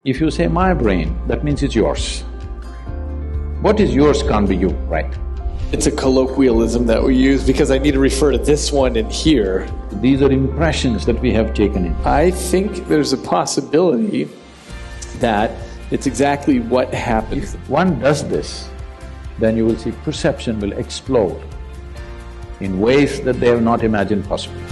If you say my brain, that means it's yours. What is yours can't be you, right? It's a colloquialism that we use because I need to refer to this one in here. These are impressions that we have taken in. I think there's a possibility that it's exactly what happens. If one does this, then you will see perception will explode in ways that they have not imagined possible.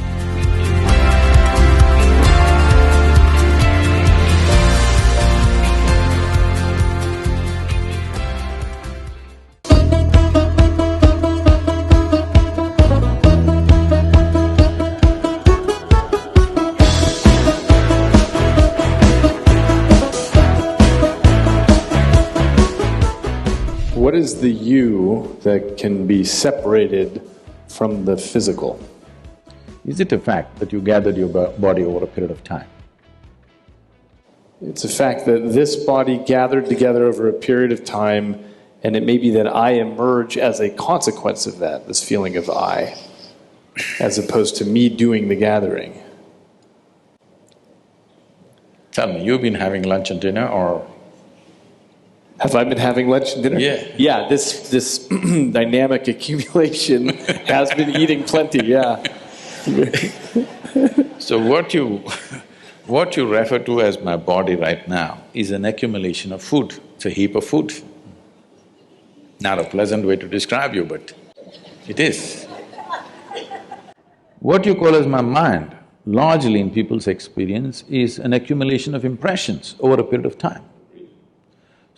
What is the you that can be separated from the physical? Is it a fact that you gathered your body over a period of time? It's a fact that this body gathered together over a period of time, and it may be that I emerge as a consequence of that, this feeling of I, as opposed to me doing the gathering. Tell me, you've been having lunch and dinner or… Have I been having lunch and dinner? Yeah. Yeah, this dynamic accumulation has been eating plenty, yeah. So what you refer to as my body right now is an accumulation of food. It's a heap of food. Not a pleasant way to describe you, but it is. What you call as my mind, largely in people's experience, is an accumulation of impressions over a period of time.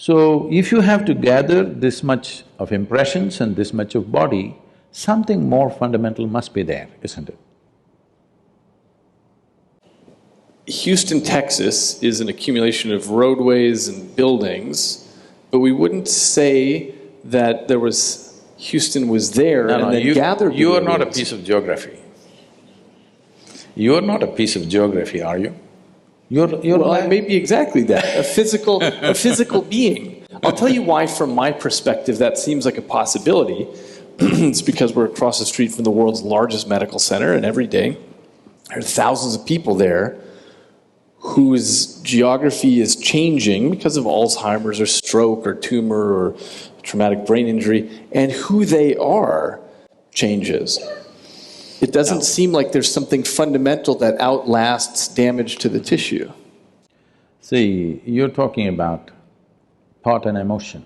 So, if you have to gather this much of impressions and this much of body, something more fundamental must be there, isn't it? Houston, Texas is an accumulation of roadways and buildings, but we wouldn't say that Houston was there and then gathered. You are not a piece of geography. You are not a piece of geography, are you? Well, I may be exactly that, a physical being. I'll tell you why, from my perspective, that seems like a possibility. It's because we're across the street from the world's largest medical center, and every day there are thousands of people there whose geography is changing because of Alzheimer's or stroke or tumor or traumatic brain injury, and who they are changes. It doesn't seem like there's something fundamental that outlasts damage to the tissue. See, you're talking about thought and emotion.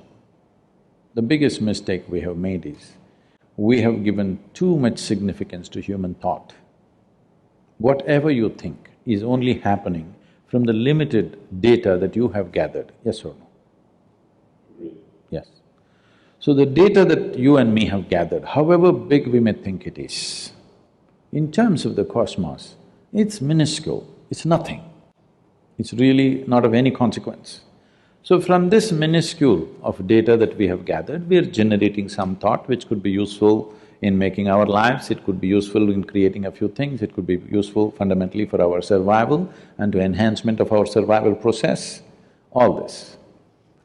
The biggest mistake we have made is, we have given too much significance to human thought. Whatever you think is only happening from the limited data that you have gathered, yes or no? Yes. So the data that you and me have gathered, however big we may think it is, in terms of the cosmos, it's minuscule, it's nothing. It's really not of any consequence. So from this minuscule of data that we have gathered, we are generating some thought which could be useful in making our lives, it could be useful in creating a few things, it could be useful fundamentally for our survival and to enhancement of our survival process, all this.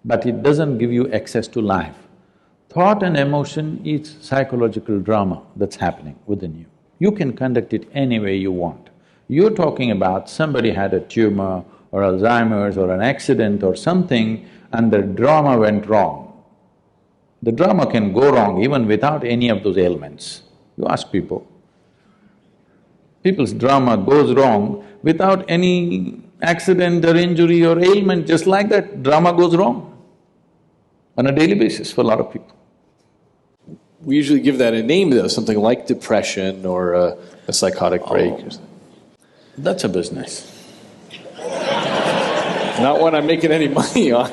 But it doesn't give you access to life. Thought and emotion is psychological drama that's happening within you. You can conduct it any way you want. You're talking about somebody had a tumor or Alzheimer's or an accident or something and the drama went wrong. The drama can go wrong even without any of those ailments. You ask people. People's drama goes wrong without any accident or injury or ailment, just like that, drama goes wrong on a daily basis for a lot of people. We usually give that a name, though, something like depression or a psychotic break. That's a business. Not one I'm making any money on.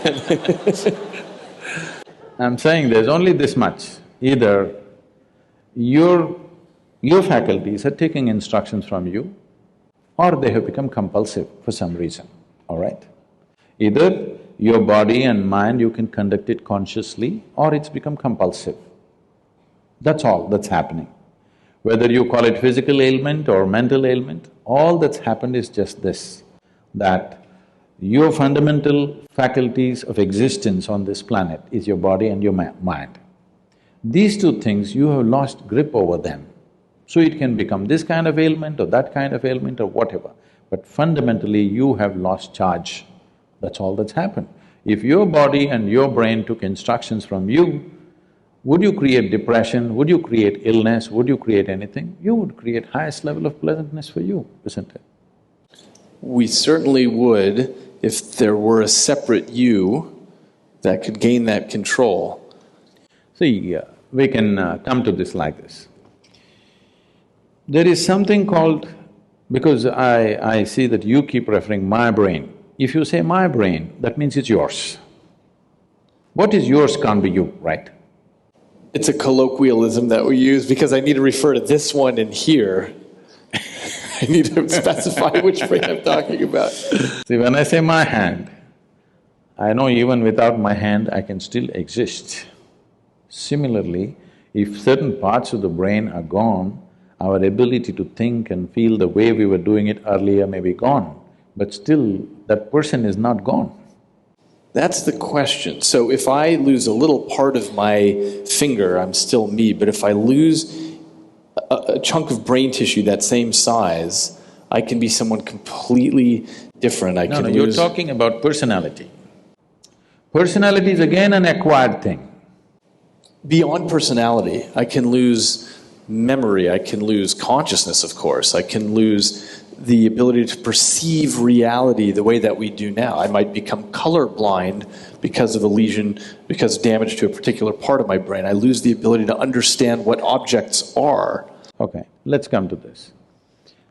I'm saying there's only this much. Either your faculties are taking instructions from you, or they have become compulsive for some reason, all right? Either your body and mind, you can conduct it consciously, or it's become compulsive. That's all that's happening. Whether you call it physical ailment or mental ailment, all that's happened is just this, that your fundamental faculties of existence on this planet is your body and your mind. These two things, you have lost grip over them. So it can become this kind of ailment or that kind of ailment or whatever, but fundamentally you have lost charge. That's all that's happened. If your body and your brain took instructions from you, would you create depression? Would you create illness? Would you create anything? You would create highest level of pleasantness for you, isn't it? We certainly would if there were a separate you that could gain that control. See, we can come to this like this. There is something called… because I see that you keep referring my brain. If you say my brain, that means it's yours. What is yours can't be you, right? It's a colloquialism that we use because I need to refer to this one in here. I need to specify which brain I'm talking about. See, when I say my hand, I know even without my hand I can still exist. Similarly, if certain parts of the brain are gone, our ability to think and feel the way we were doing it earlier may be gone, but still that person is not gone. That's the question. So if I lose a little part of my finger, I'm still me, but if I lose a chunk of brain tissue that same size, I can be someone completely different. No, you're talking about personality. Personality is again an acquired thing. Beyond personality, I can lose memory, I can lose consciousness, of course, I can lose the ability to perceive reality the way that we do now. I might become colorblind because of a lesion, because of damage to a particular part of my brain. I lose the ability to understand what objects are. Okay, let's come to this.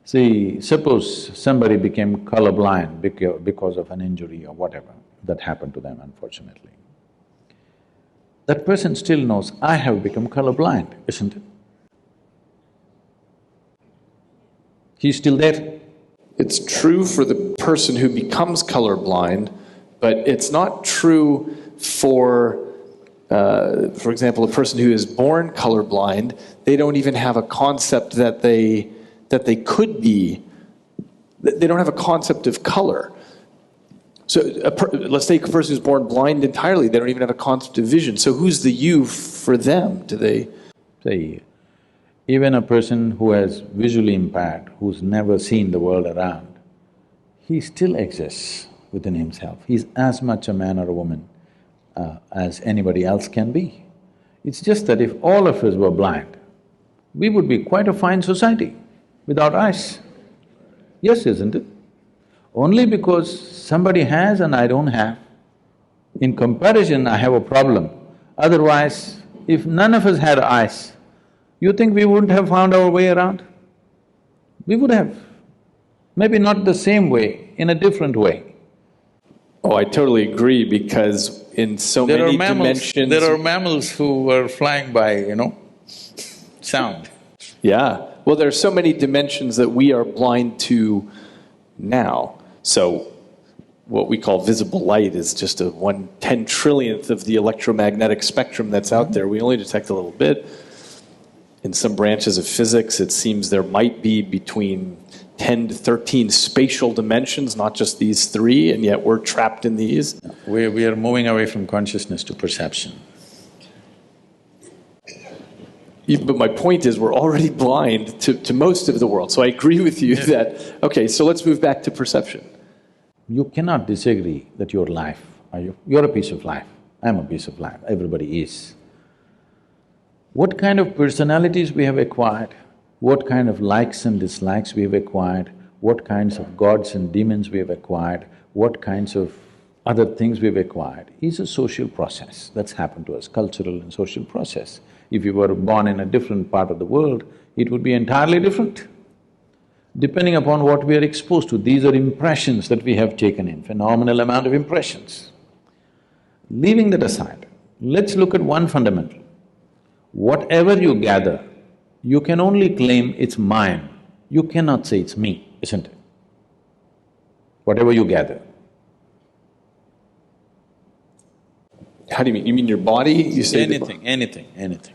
See, suppose somebody became colorblind because of an injury or whatever that happened to them, unfortunately. That person still knows, I have become colorblind, isn't it? He's still there. It's true for the person who becomes colorblind, but it's not true for example, a person who is born colorblind. They don't even have a concept that they could be. They don't have a concept of color. So let's take a person who's born blind entirely. They don't even have a concept of vision. So who's the you for them? Do they… Say, even a person who has visually impaired, who's never seen the world around, he still exists within himself. He's as much a man or a woman as anybody else can be. It's just that if all of us were blind, we would be quite a fine society without eyes. Yes, isn't it? Only because somebody has and I don't have, in comparison I have a problem. Otherwise, if none of us had eyes, you think we wouldn't have found our way around? We would have. Maybe not the same way, in a different way. Oh, I totally agree, because in so many dimensions… There are mammals who are flying by, sound. Yeah. Well, there are so many dimensions that we are blind to now. So what we call visible light is just a 1/10 trillionth of the electromagnetic spectrum that's out there. We only detect a little bit. In some branches of physics, it seems there might be between 10 to 13 spatial dimensions, not just these three, and yet we're trapped in these. We are moving away from consciousness to perception. But my point is, we're already blind to most of the world. So I agree with you that, okay, so let's move back to perception. You cannot disagree that you're life, are you? You're a piece of life, I'm a piece of life, everybody is. What kind of personalities we have acquired, what kind of likes and dislikes we have acquired, what kinds of gods and demons we have acquired, what kinds of other things we've acquired is a social process that's happened to us, cultural and social process. If you were born in a different part of the world, it would be entirely different. Depending upon what we are exposed to, these are impressions that we have taken in, phenomenal amount of impressions. Leaving that aside, let's look at one fundamental. Whatever you gather, you can only claim it's mine. You cannot say it's me, isn't it? Whatever you gather. How do you mean? You mean your body? You say anything.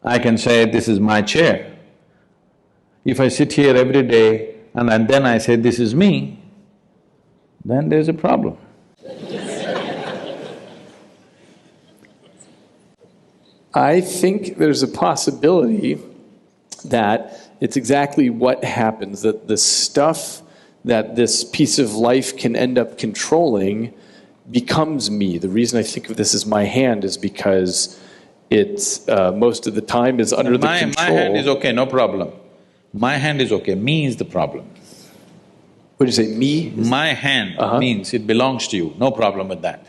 I can say, this is my chair. If I sit here every day and then I say, this is me, then there's a problem. I think there's a possibility that it's exactly what happens, that the stuff that this piece of life can end up controlling becomes me. The reason I think of this as my hand is because it's most of the time is under the control. My hand is okay, no problem. My hand is okay, me is the problem. What did you say, me? My hand means it belongs to you, no problem with that.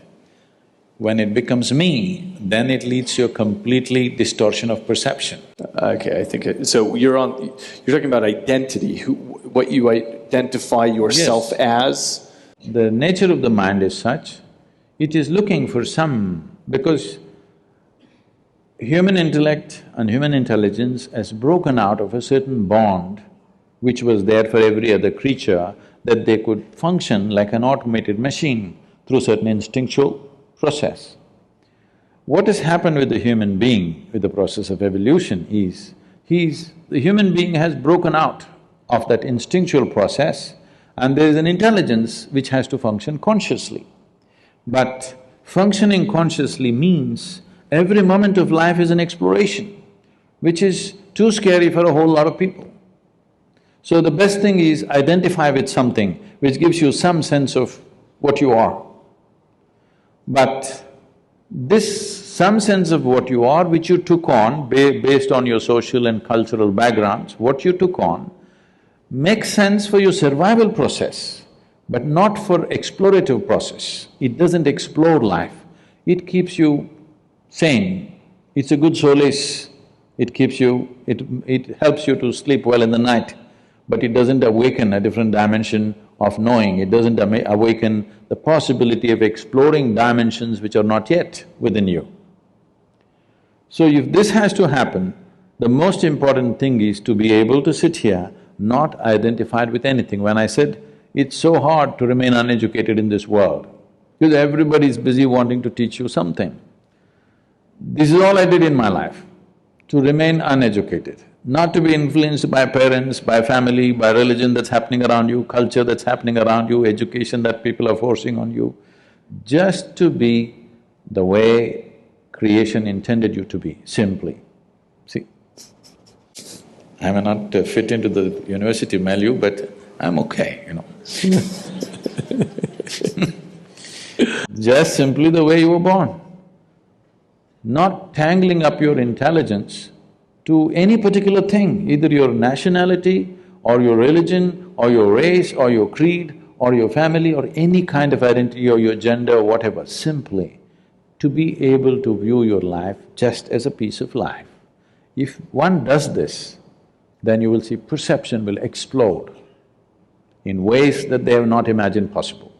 When it becomes me, then it leads to a completely distortion of perception. Okay, I think so. You're talking about identity, what you identify yourself as. The nature of the mind is such, it is looking for because human intellect and human intelligence has broken out of a certain bond which was there for every other creature, that they could function like an automated machine through certain instinctual process. What has happened with the human being with the process of evolution is, the human being has broken out of that instinctual process, and there is an intelligence which has to function consciously. But functioning consciously means every moment of life is an exploration, which is too scary for a whole lot of people. So the best thing is identify with something which gives you some sense of what you are. But this some sense of what you are, which you took on based on your social and cultural backgrounds, what you took on, makes sense for your survival process, but not for explorative process. It doesn't explore life, it keeps you sane. It's a good solace, it keeps you… it helps you to sleep well in the night, but it doesn't awaken a different dimension of knowing, it doesn't awaken the possibility of exploring dimensions which are not yet within you. So if this has to happen, the most important thing is to be able to sit here not identified with anything. When I said, it's so hard to remain uneducated in this world, because everybody is busy wanting to teach you something. This is all I did in my life, to remain uneducated, not to be influenced by parents, by family, by religion that's happening around you, culture that's happening around you, education that people are forcing on you, just to be the way creation intended you to be, simply. See, I may not fit into the university milieu, but I'm okay, you know. Just simply the way you were born. Not tangling up your intelligence to any particular thing, either your nationality or your religion or your race or your creed or your family or any kind of identity or your gender or whatever, simply to be able to view your life just as a piece of life. If one does this, then you will see perception will explode in ways that they have not imagined possible.